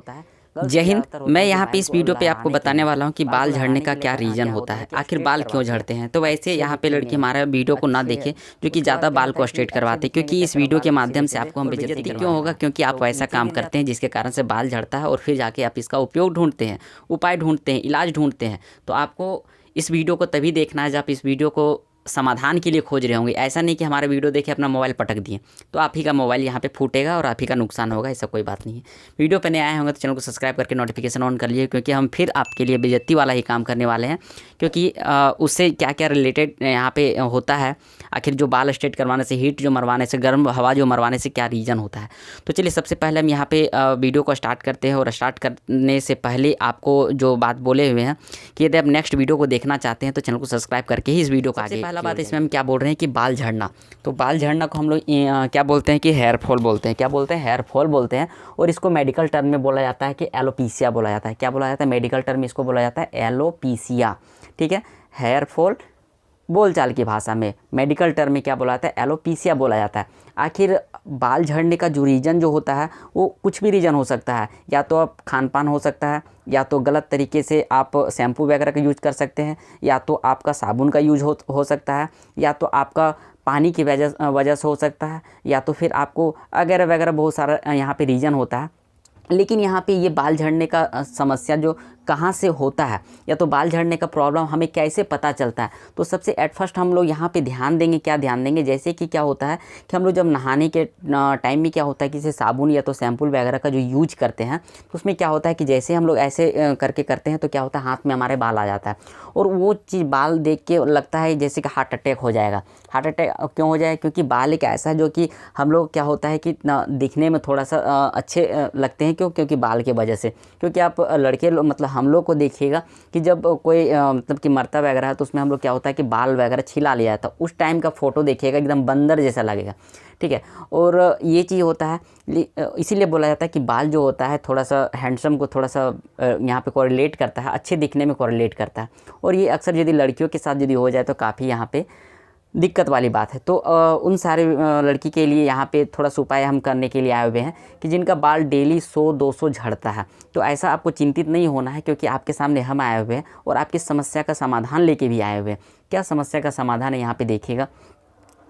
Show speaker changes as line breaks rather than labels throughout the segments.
होता है।
जय हिंद। मैं यहाँ पे इस वीडियो पे आपको बताने वाला हूँ कि बाल झड़ने का क्या रीज़न होता है, आखिर बाल क्यों झड़ते हैं। तो वैसे यहाँ पे लड़की हमारा वीडियो को ना देखे जो कि ज़्यादा बाल को स्ट्रेट करवाते हैं, क्योंकि इस वीडियो के माध्यम से आपको हम बेइज्जती क्यों होगा, क्योंकि आप वैसा काम करते हैं जिसके कारण से बाल झड़ता है और फिर जाके आप इसका उपयोग ढूंढते हैं, उपाय ढूंढते हैं, इलाज ढूंढते हैं। तो आपको इस वीडियो को तभी देखना है जब आप इस वीडियो को समाधान के लिए खोज रहे होंगे। ऐसा नहीं कि हमारा वीडियो देखे अपना मोबाइल पटक दिए तो आप ही का मोबाइल यहाँ पे फूटेगा और आप ही का नुकसान होगा। ऐसा कोई बात नहीं है। वीडियो पे नए आए होंगे तो चैनल को सब्सक्राइब करके नोटिफिकेशन ऑन कर लीजिए, क्योंकि हम फिर आपके लिए बेइज्जती वाला ही काम करने वाले हैं। क्योंकि उससे क्या क्या रिलेटेड यहाँ पे होता है, आखिर जो बाल स्ट्रेट करवाने से, हीट जो मरवाने से, गर्म हवा जो मरवाने से क्या रीज़न होता है। तो चलिए सबसे पहले हम यहाँ पे वीडियो को स्टार्ट करते हैं। और स्टार्ट करने से पहले आपको जो बात बोले हुए हैं कि यदि आप नेक्स्ट वीडियो को देखना चाहते हैं तो चैनल को सब्सक्राइब करके ही इस वीडियो को आगे। पहला बात इसमें हम क्या बोल रहे हैं कि बाल झड़ना। तो बाल झड़ना को हम लोग क्या बोलते हैं कि हेयर फॉल बोलते हैं। क्या बोलते हैं? हेयर फॉल बोलते हैं। और इसको मेडिकल टर्म में बोला जाता है कि एलोपीसिया बोला जाता है। क्या बोला जाता है? मेडिकल टर्म में इसको बोला जाता है एलोपीसिया। ठीक है, हेयर फॉल बोलचाल की भाषा में, मेडिकल टर्म में क्या बोला जाता है? एलोपीसिया बोला जाता है। आखिर बाल झड़ने का जो रीज़न जो होता है वो कुछ भी रीज़न हो सकता है। या तो आप खान पान हो सकता है, या तो गलत तरीके से आप शैम्पू वगैरह का यूज कर सकते हैं, या तो आपका साबुन का यूज हो सकता है, या तो आपका पानी की वजह से हो सकता है, या तो फिर आपको वगैरह वगैरह बहुत सारा यहाँ पे रीज़न होता है। लेकिन यहाँ पे ये बाल झड़ने का समस्या जो कहाँ से होता है, या तो बाल झड़ने का प्रॉब्लम हमें कैसे पता चलता है। तो सबसे एट फर्स्ट हम लोग यहाँ पे ध्यान देंगे। क्या ध्यान देंगे? जैसे कि क्या होता है कि हम लोग जब नहाने के टाइम में क्या होता है कि जैसे साबुन या तो शैम्पू वगैरह का जो यूज करते हैं तो उसमें क्या होता है कि जैसे हम लोग ऐसे करके करते हैं तो क्या होता है, हाथ में हमारे बाल आ जाता है। और वो चीज़ बाल देख के लगता है जैसे कि हार्ट अटैक हो जाएगा। हार्ट अटैक क्यों हो जाएगा? क्योंकि बाल एक ऐसा है जो कि हम लोग क्या होता है कि दिखने में थोड़ा सा अच्छे लगते हैं। क्योंकि बाल के वजह से, क्योंकि आप लड़के मतलब हम लोग को देखिएगा कि जब कोई मतलब कि मरता वगैरह है तो उसमें हम लोग क्या होता है कि बाल वगैरह छिला लिया जाता है। उस टाइम का फ़ोटो देखिएगा एकदम बंदर जैसा लगेगा। ठीक है, और ये चीज़ होता है, इसीलिए बोला जाता है कि बाल जो होता है थोड़ा सा हैंडसम को थोड़ा सा यहाँ पे कोरिलेट करता है, अच्छे दिखने में कोरिलेट करता है। और ये अक्सर यदि लड़कियों के साथ यदि हो जाए तो काफ़ी यहाँ पे दिक्कत वाली बात है। तो उन सारे लड़की के लिए यहाँ पे थोड़ा सा उपाय हम करने के लिए आए हुए हैं कि जिनका बाल डेली 100-200 झड़ता है। तो ऐसा आपको चिंतित नहीं होना है, क्योंकि आपके सामने हम आए हुए हैं और आपकी समस्या का समाधान लेके भी आए हुए हैं। क्या समस्या का समाधान है यहाँ पे देखिएगा।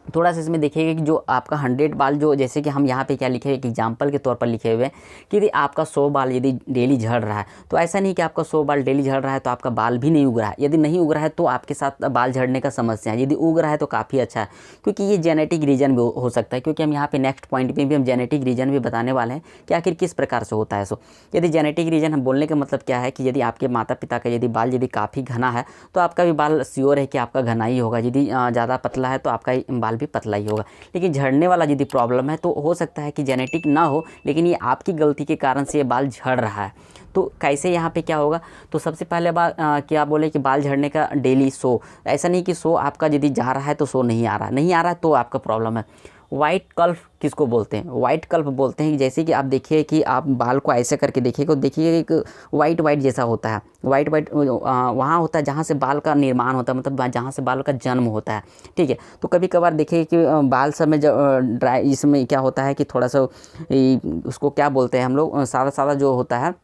थोड़ा सा इसमें देखिएगा कि जो आपका 100 बाल, जो जैसे कि हम यहाँ पे क्या लिखे एक एग्जाम्पल के तौर पर लिखे हुए हैं कि यदि आपका 100 बाल यदि डेली झड़ रहा है, तो ऐसा नहीं कि आपका 100 बाल डेली झड़ रहा है तो आपका बाल भी नहीं उग रहा है। यदि नहीं उग रहा है तो आपके साथ बाल झड़ने का समस्या है। यदि उग रहा है तो काफ़ी अच्छा है, क्योंकि ये जेनेटिक रीजन भी हो सकता है। क्योंकि हम यहाँ पे नेक्स्ट पॉइंट में भी हम जेनेटिक रीजन भी बताने वाले हैं कि आखिर किस प्रकार से होता है। सो यदि जेनेटिक रीजन हम बोलने का मतलब क्या है कि यदि आपके माता पिता का यदि बाल यदि काफ़ी घना है तो आपका भी बाल श्योर है कि आपका घना ही होगा। यदि ज़्यादा पतला है तो आपका बाल भी पतला ही होगा। लेकिन झड़ने वाला यदि प्रॉब्लम है तो हो सकता है कि जेनेटिक ना हो, लेकिन ये आपकी गलती के कारण से ये बाल झड़ रहा है। तो कैसे यहाँ पे क्या होगा? तो सबसे पहले बात क्या बोले कि बाल झड़ने का डेली 100, ऐसा नहीं कि 100 आपका यदि जा रहा है तो 100 नहीं आ रहा है तो आपका प्रॉब्लम है। वाइट कल्फ किसको बोलते हैं? वाइट कल्फ बोलते हैं। जैसे कि आप देखिए कि आप बाल को ऐसे करके देखिएगा, देखिए एक वाइट जैसा होता है। वाइट वहाँ होता है जहाँ से बाल का निर्माण होता है, मतलब जहाँ से बाल का जन्म होता है। ठीक है, तो कभी कभार देखिए कि बाल सब में जब ड्राई, इसमें क्या होता है कि थोड़ा सा उसको क्या बोलते हैं हम लोग, सादा सादा जो होता है,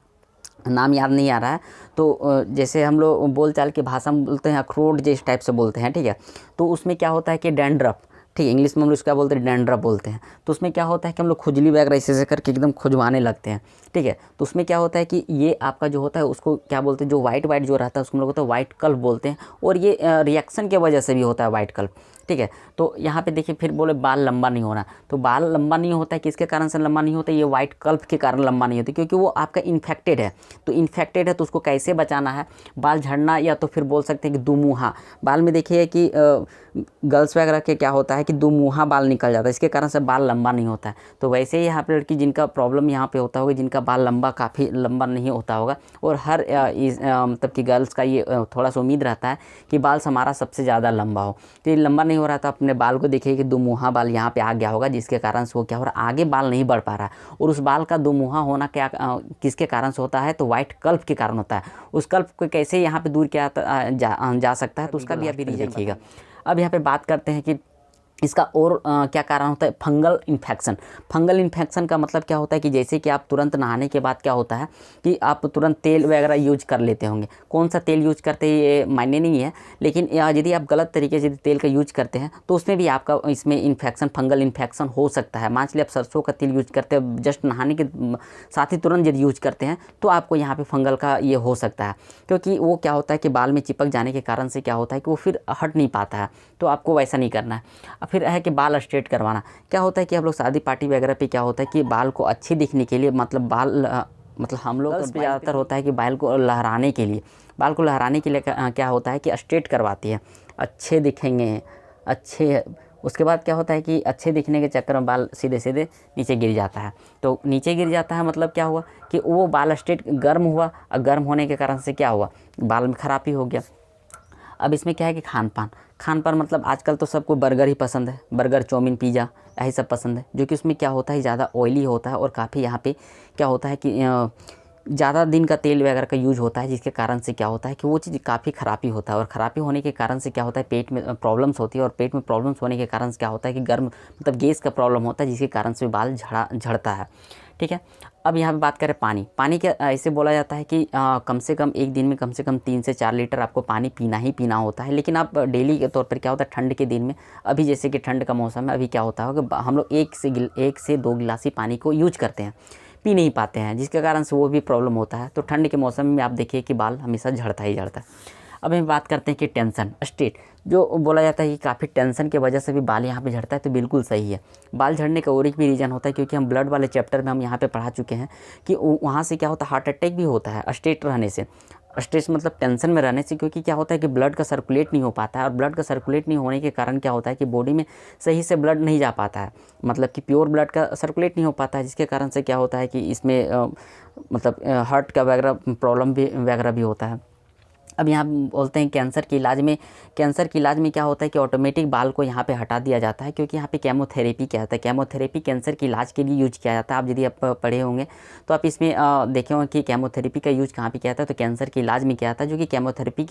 नाम याद नहीं आ रहा है। तो जैसे हम लोग बोलचाल की भाषा में बोलते हैं अखरोट जिस टाइप से बोलते हैं। ठीक है, तो उसमें क्या होता है कि डैंड्रफ, ठीक है, इंग्लिश में हम लोग उसका बोलते हैं डैंड्रफ बोलते हैं। तो उसमें क्या होता है कि हम लोग खुजली वगैरह ऐसे करके एकदम खुजवाने लगते हैं। ठीक है, तो उसमें क्या होता है कि ये आपका जो होता है उसको क्या बोलते हैं, जो वाइट जो रहता है उसको हम लोग होता है वाइट कल्फ बोलते हैं। और ये रिएक्शन की वजह से भी होता है वाइट कल्फ। ठीक है, तो यहाँ पे देखिए फिर बोले बाल लंबा नहीं होना। तो बाल लंबा नहीं होता है किसके कारण से लंबा नहीं होता? ये वाइट कल्फ के कारण लंबा नहीं होता, क्योंकि वो आपका इन्फेक्टेड है। तो इन्फेक्टेड है तो उसको कैसे बचाना है? बाल झड़ना, या तो फिर बोल सकते हैं कि दुमुहा बाल में देखिए कि गर्ल्स वगैरह के क्या होता है कि दुमुहा बाल निकल जाता है, इसके कारण से बाल लंबा नहीं होता है। तो वैसे ही यहाँ पे लड़की जिनका प्रॉब्लम यहाँ पे होता होगा, जिनका बाल लंबा काफ़ी लंबा नहीं होता होगा, और हर मतलब कि गर्ल्स का ये थोड़ा सा उम्मीद रहता है कि बाल हमारा सबसे ज़्यादा लंबा हो। तो ये लंबा नहीं हो रहा था, अपने बाल को देखिए कि दुमुहा बाल यहाँ पे आ गया होगा, जिसके कारण से वो क्या हो रहा है, आगे बाल नहीं बढ़ पा रहा है। और उस बाल का दुमुहा होना क्या किसके कारण से होता है? तो वाइट कल्फ के कारण होता है। उस कल्फ को कैसे यहाँ पे दूर किया जा सकता है, तो उसका भी अभी रीजन देखिएगा। अब यहाँ पे बात करते हैं कि इसका और क्या कारण होता है, फंगल इन्फेक्शन। फंगल इन्फेक्शन का मतलब क्या होता है कि जैसे कि आप तुरंत नहाने के बाद क्या होता है कि आप तुरंत तेल वगैरह यूज कर लेते होंगे। कौन सा तेल यूज करते हैं ये मायने नहीं है, लेकिन यदि आप गलत तरीके से तेल का यूज करते हैं तो उसमें भी आपका इसमें इन्फेक्शन, फंगल इन्फेक्शन हो सकता है। मान लीजिए आप सरसों का तेल यूज करते हैं, जस्ट नहाने के साथ ही तुरंत यदि यूज करते हैं तो आपको यहाँ पर फंगल का ये हो सकता है, क्योंकि वो क्या होता है कि बाल में चिपक जाने के कारण से क्या होता है कि वो फिर हट नहीं पाता है। तो आपको वैसा नहीं करना है। फिर है कि बाल स्ट्रेट करवाना। क्या होता है कि हम लोग शादी पार्टी वगैरह पे क्या होता है कि बाल को अच्छे दिखने के लिए, मतलब मतलब हम लोग पे ज़्यादातर होता है कि बाल को लहराने के लिए, क्या होता है कि स्ट्रेट करवाती है, अच्छे दिखेंगे अच्छे। उसके बाद क्या होता है कि अच्छे दिखने के चक्कर में बाल सीधे सीधे नीचे गिर जाता है। तो नीचे गिर जाता है मतलब क्या हुआ कि वो बाल स्ट्रेट गर्म हुआ, और गर्म होने के कारण से क्या हुआ, बाल में खराबी हो गया। अब इसमें क्या है कि खान पान मतलब आजकल तो सबको बर्गर ही पसंद है, बर्गर, चाउमीन, पिज़्ज़ा यही सब पसंद है, जो कि उसमें क्या होता है ज़्यादा ऑयली होता है और काफ़ी यहाँ पे क्या होता है कि ज़्यादा दिन का तेल वगैरह का यूज होता है, जिसके कारण से क्या होता है कि वो चीज़ काफ़ी ख़राबी होता है। और ख़राबी होने के कारण से क्या होता है, पेट में प्रॉब्लम्स होती है, और पेट में प्रॉब्लम्स होने के कारण से क्या होता है कि गर्म मतलब गैस का प्रॉब्लम होता है, जिसके कारण से बाल झड़ता है। ठीक है। अब यहाँ पे बात करें पानी के ऐसे बोला जाता है कि कम से कम एक दिन में कम से कम 3 से 4 लीटर आपको पानी पीना ही पीना होता है। लेकिन आप डेली के तौर पर क्या होता है, ठंड के दिन में, अभी जैसे कि ठंड का मौसम है, अभी क्या होता है कि हम लोग 1 से 2 गिलास ही पानी को यूज करते हैं, पी नहीं पाते हैं, जिसके कारण से वो भी प्रॉब्लम होता है। तो ठंड के मौसम में आप देखिए कि बाल हमेशा झड़ता ही झड़ता है। अब हम बात करते हैं कि टेंशन, स्ट्रेस, जो बोला जाता है कि काफ़ी टेंशन की वजह से भी बाल यहाँ पे झड़ता है, तो बिल्कुल सही है। बाल झड़ने का और एक भी रीज़न होता है, क्योंकि हम ब्लड वाले चैप्टर में हम यहाँ पे पढ़ा चुके हैं कि वहाँ से क्या होता है, हार्ट अटैक भी होता है स्ट्रेस रहने से। स्ट्रेस मतलब टेंशन में रहने से, क्योंकि क्या होता है कि ब्लड का सर्कुलेट नहीं हो पाता है, और ब्लड का सर्कुलेट नहीं होने के कारण क्या होता है कि बॉडी में सही से ब्लड नहीं जा पाता है, मतलब कि प्योर ब्लड का सर्कुलेट नहीं हो पाता है, जिसके कारण से क्या होता है कि इसमें मतलब हार्ट का वगैरह प्रॉब्लम भी होता है। अब यहाँ बोलते हैं कैंसर के इलाज में क्या होता है कि ऑटोमेटिक बाल को यहाँ पे हटा दिया जाता है, क्योंकि यहाँ पे केमोथेरेपी क्या होता है, केमोथेरेपी कैंसर के इलाज के लिए यूज किया जाता है। आप यदि आप पढ़े होंगे तो आप इसमें देखे होंगे कि केमोथेरेपी का यूज कहाँ पे किया जाता है, तो कैंसर के इलाज में किया जाता है, जो कि केमोथेरेपी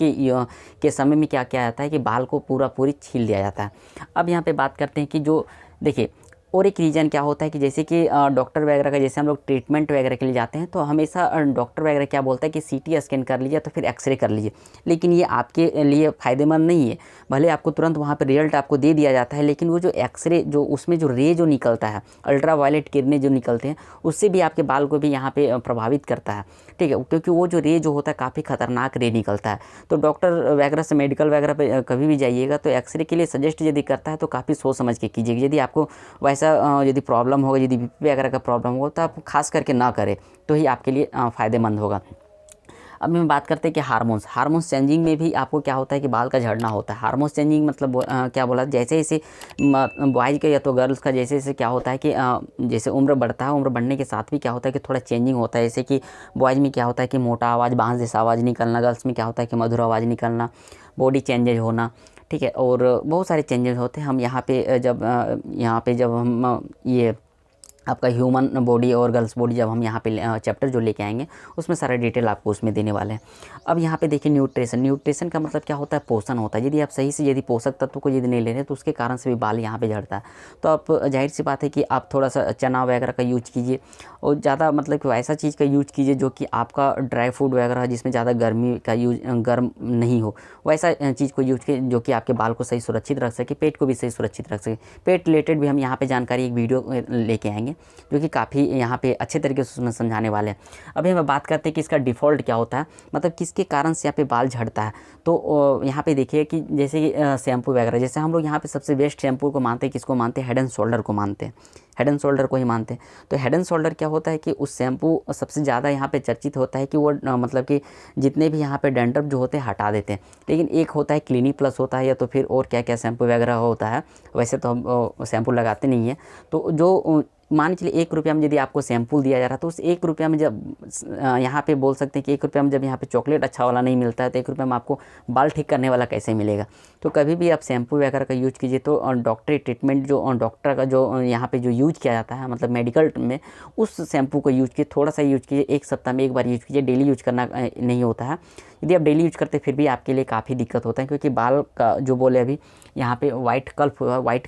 के समय में क्या किया जाता है कि बाल को पूरी छील दिया जाता है। अब यहाँ पर बात करते हैं कि जो देखिए और एक रीज़न क्या होता है कि जैसे कि डॉक्टर वगैरह का, जैसे हम लोग ट्रीटमेंट वगैरह के लिए जाते हैं तो हमेशा डॉक्टर वगैरह क्या बोलता है कि सीटी स्कैन कर लीजिए तो फिर एक्सरे कर लीजिए, लेकिन ये आपके लिए फ़ायदेमंद नहीं है। भले आपको तुरंत वहाँ पे रिजल्ट आपको दे दिया जाता है, लेकिन वो जो एक्सरे जो उसमें जो रे जो निकलता है, अल्ट्रा वायलेट किरणें जो निकलते हैं, उससे भी आपके बाल को भी यहाँ पर प्रभावित करता है। ठीक है, क्योंकि वो जो रे जो होता है काफ़ी ख़तरनाक रे निकलता है। तो डॉक्टर वगैरह से, मेडिकल वगैरह पे कभी भी जाइएगा तो एक्सरे के लिए सजेस्ट यदि करता है तो काफ़ी सोच समझ के कीजिएगा। यदि आपको वैसा यदि प्रॉब्लम होगा, यदि बीपी वगैरह का प्रॉब्लम होगा तो आप खास करके ना करें, तो ही आपके लिए फ़ायदेमंद होगा। अब हम बात करते हैं कि हार्मोन्स चेंजिंग में भी आपको क्या होता है कि बाल का झड़ना होता है। हार्मोन्स चेंजिंग मतलब क्या बोला, जैसे जैसे बॉयज़ का या तो गर्ल्स का जैसे जैसे क्या होता है कि जैसे उम्र बढ़ता है, उम्र बढ़ने के साथ भी क्या होता है कि थोड़ा चेंजिंग होता है। जैसे कि बॉयज़ में क्या होता है कि मोटा आवाज़, बांस जैसा आवाज़ निकलना, गर्ल्स में क्या होता है कि मधुर आवाज़ निकलना, बॉडी चेंजेज होना। ठीक है, और बहुत सारे चेंजेस होते हैं। हम यहाँ पे जब हम ये आपका ह्यूमन बॉडी और गर्ल्स बॉडी जब हम यहाँ पे चैप्टर जो लेके आएंगे उसमें सारा डिटेल आपको उसमें देने वाले हैं। अब यहाँ पे देखिए न्यूट्रिशन का मतलब क्या होता है, पोषण होता है। यदि आप सही से यदि पोषक तत्व को यदि नहीं ले रहे तो उसके कारण से भी बाल यहाँ पे झड़ता है। तो आप जाहिर सी बात है कि आप थोड़ा सा चना वगैरह का यूज कीजिए, और ज़्यादा मतलब कि ऐसा चीज़ का यूज कीजिए जो कि आपका ड्राई फूड वगैरह जिसमें ज़्यादा गर्मी का गर्म नहीं हो, वैसा चीज़ को यूज कीजिए जो कि आपके बाल को सही सुरक्षित रख सके, पेट को भी सही सुरक्षित रख सके। पेट रिलेटेड भी हम यहाँ पे जानकारी एक वीडियो लेके आएंगे जो कि काफ़ी यहाँ पे अच्छे तरीके से उसमें समझाने वाले हैं। अभी हम बात करते हैं कि इसका डिफ़ॉल्ट क्या होता है, मतलब किसके कारण से यहाँ पे बाल झड़ता है। तो यहाँ पे देखिए कि जैसे कि शैम्पू वगैरह, जैसे हम लोग यहाँ पे सबसे बेस्ट शैम्पू को मानते हैं, किसको मानते हैं, हेड एंड शोल्डर को मानते हैं, हेड एंड शोल्डर को ही मानते हैं। तो हेड एंड शोल्डर क्या होता है कि उस शैम्पू सबसे ज़्यादा यहाँ पे चर्चित होता है कि वो मतलब कि जितने भी यहाँ पे डैंड्रफ जो होते हैं हटा देते हैं। लेकिन एक होता है क्लिनिक प्लस होता है, या तो फिर और क्या क्या शैम्पू वगैरह होता है। वैसे तो हम शैम्पू लगाते नहीं हैं। तो जो मान के चलिए 1 रुपया में यदि आपको शैम्पू दिया जा रहा है तो उस 1 रुपया में जब यहाँ पे बोल सकते हैं कि 1 रुपया में जब यहाँ पे चॉकलेट अच्छा वाला नहीं मिलता है तो 1 रुपया में आपको बाल ठीक करने वाला कैसे मिलेगा। तो कभी भी आप शैम्पू वगैरह का यूज कीजिए तो डॉक्टरी ट्रीटमेंट जो डॉक्टर का जो यहाँ पे जो यूज किया जाता है, मतलब मेडिकल में, उस शैम्पू को यूज कीजिए। थोड़ा सा यूज कीजिए, 1 सप्ताह में 1 बार यूज कीजिए, डेली यूज करना नहीं होता है। यदि आप डेली यूज करते हैं फिर भी आपके लिए काफ़ी दिक्कत होता है, क्योंकि बाल का जो बोले अभी यहाँ पे वाइट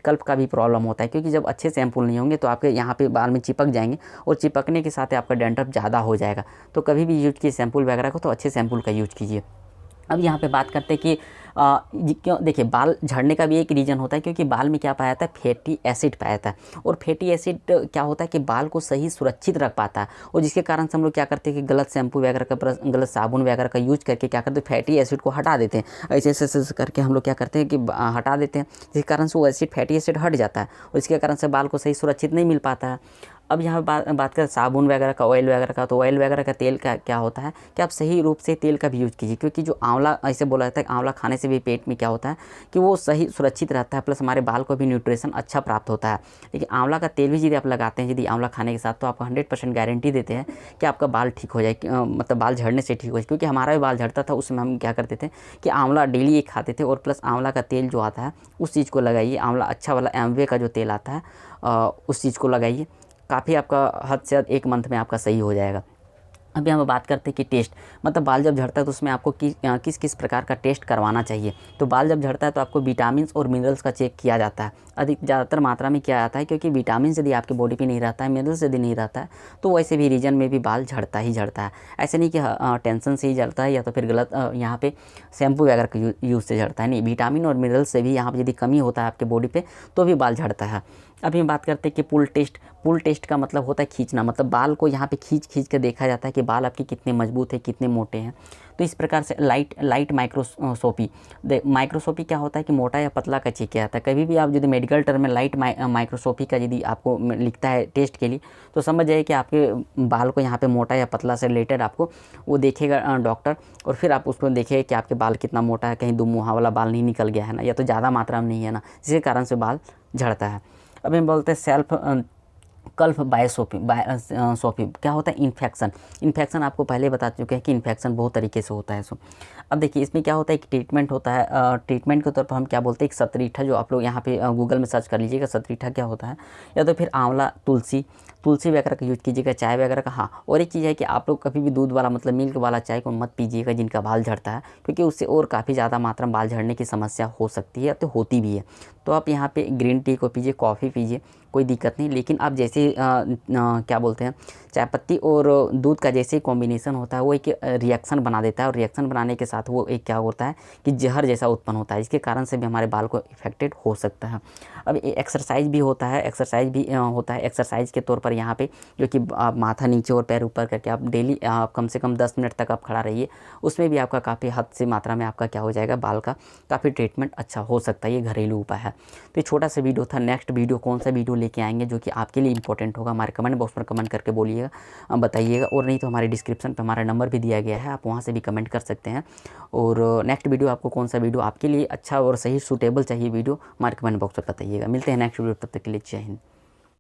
कल्प का भी प्रॉब्लम होता है, क्योंकि जब अच्छे शैम्पू नहीं होंगे तो आपके यहाँ पे बाल में चिपक जाएंगे और चिपकने के साथ आपका डैंड्रफ ज़्यादा हो जाएगा। तो कभी भी यूज कीजिए शैम्पू वगैरह को तो अच्छे शैम्पू का यूज कीजिए। अब यहाँ पे बात करते हैं कि क्यों देखिए बाल झड़ने का भी एक रीज़न होता है, क्योंकि बाल में क्या पाया जाता है, फैटी एसिड पाया जाता है। और फैटी एसिड क्या होता है कि बाल को सही सुरक्षित रख पाता है, और जिसके कारण से हम लोग क्या करते हैं कि गलत शैम्पू वगैरह का गलत साबुन वगैरह का यूज करके क्या करते हैं, फैटी एसिड को हटा देते हैं। ऐसे ऐसे करके हम लोग क्या करते हैं कि हटा देते हैं, जिसके कारण से वो एसिड फैटी एसिड हट जाता है और इसके कारण से बाल को सही सुरक्षित नहीं मिल पाता है। अब यहाँ बात करें साबुन वगैरह का, ऑयल वगैरह का, तो ऑयल वगैरह का तेल का क्या होता है कि आप सही रूप से तेल का भी यूज़ कीजिए, क्योंकि जो आंवला ऐसे बोला जाता है कि आंवला खाने से भी पेट में क्या होता है कि वो सही सुरक्षित रहता है, प्लस हमारे बाल को भी न्यूट्रिशन अच्छा प्राप्त होता है। लेकिन आंवला का तेल भी यदि आप लगाते हैं यदि आंवला खाने के साथ, तो आपको 100% गारंटी देते हैं कि आपका बाल ठीक हो जाए, मतलब बाल झड़ने से ठीक हो जाए। क्योंकि हमारा भी बाल झड़ता था, उसमें हम क्या करते थे कि आंवला डेली एक खाते थे, और प्लस आंवला का तेल जो आता है उस चीज़ को लगाइए। आंवला अच्छा वाला एमवे का जो तेल आता है उस चीज़ को लगाइए, काफ़ी आपका हद से हद 1 मंथ में आपका सही हो जाएगा। अभी हम बात करते हैं कि टेस्ट, मतलब बाल जब झड़ता है तो उसमें आपको किस किस प्रकार का टेस्ट करवाना चाहिए। तो बाल जब झड़ता है तो आपको विटामिन्स और मिनरल्स का चेक किया जाता है, ज़्यादातर मात्रा में किया जाता है, क्योंकि विटामिन्स यदि आपकी बॉडी पे नहीं रहता है, मिनरल्स यदि नहीं रहता है, तो वैसे भी रीजन में भी बाल झड़ता ही झड़ता है। ऐसे नहीं कि टेंशन से ही झड़ता है या तो फिर गलत यहाँ पे शैम्पू वगैरह का यूज़ से झड़ता है, नहीं, विटामिन और मिनरल्स से भी यहाँ पर यदि कमी होता है आपके बॉडी पे तो भी बाल झड़ता है। अभी हम बात करते हैं कि पुल टेस्ट का मतलब होता है खींचना, मतलब बाल को यहाँ पे खींच के देखा जाता है कि बाल आपके कितने मजबूत है, कितने मोटे हैं। तो इस प्रकार से लाइट माइक्रोस्कोपी क्या होता है कि मोटा या पतला का चेक किया जाता है। कभी भी आप यदि मेडिकल टर्म में लाइट माइक्रोस्कोपी का यदि आपको लिखता है टेस्ट के लिए, तो समझ जाइए कि आपके बाल को यहाँ पे मोटा या पतला से रिलेटेड आपको वो देखेगा डॉक्टर, और फिर आप उसको देखिए कि आपके बाल कितना मोटा है, कहीं दो मुँहा वाला बाल नहीं निकल गया है ना, या तो ज़्यादा मात्रा में नहीं है ना, जिसके कारण से बाल झड़ता है। अभी हम बोलते हैं कल्फ बायोसोपी क्या होता है, इन्फेक्शन आपको पहले बता चुके हैं कि इन्फेक्शन बहुत तरीके से होता है। सो अब देखिए इसमें क्या होता है, एक ट्रीटमेंट होता है, ट्रीटमेंट के तौर पर हम क्या बोलते हैं, एक सतरीठा, जो आप लोग यहाँ पे गूगल में सर्च कर लीजिएगा सतरीठा क्या होता है, या तो फिर आंवला तुलसी वगैरह का यूज़ कीजिएगा, चाय वगैरह का। हाँ, और एक चीज़ है कि आप लोग कभी भी दूध वाला मतलब मिल्क वाला चाय को मत पीजिएगा जिनका बाल झड़ता है, क्योंकि उससे और काफ़ी ज़्यादा मात्रा में बाल झड़ने की समस्या हो सकती है, तो होती भी है। तो आप यहाँ पे ग्रीन टी को पीजिए, कॉफ़ी पीजिए, कोई दिक्कत नहीं। लेकिन आप जैसे क्या बोलते हैं, चाय पत्ती और दूध का जैसे कॉम्बिनेशन होता है वो एक रिएक्शन बना देता है, और रिएक्शन बनाने के साथ वो एक क्या होता है कि जहर जैसा उत्पन्न होता है, इसके कारण से भी हमारे बाल को इफेक्टेड हो सकता है। अब एक्सरसाइज भी होता है, एक्सरसाइज के तौर पर यहाँ पे जो कि आप माथा नीचे और पैर ऊपर करके आप डेली कम से कम 10 मिनट तक आप खड़ा रहिए, उसमें भी आपका काफ़ी हद से मात्रा में आपका क्या हो जाएगा, बाल का काफ़ी ट्रीटमेंट अच्छा हो सकता है। ये घरेलू उपाय है। तो ये छोटा सा वीडियो था। नेक्स्ट वीडियो कौन सा वीडियो लेके आएंगे जो कि आपके लिए इंपॉर्टेंट होगा, हमारे कमेंट बॉक्स में कमेंट करके बोलिएगा, बताइएगा, और नहीं तो हमारे डिस्क्रिप्शन पे हमारा नंबर भी दिया गया है, आप वहाँ से भी कमेंट कर सकते हैं। और नेक्स्ट वीडियो आपको कौन सा वीडियो आपके लिए अच्छा और सही सूटेबल चाहिए वीडियो, हमारे कमेंट बॉक्स में बताइएगा। मिलते हैं नेक्स्ट वीडियो, तब तक के लिए जय हिंद।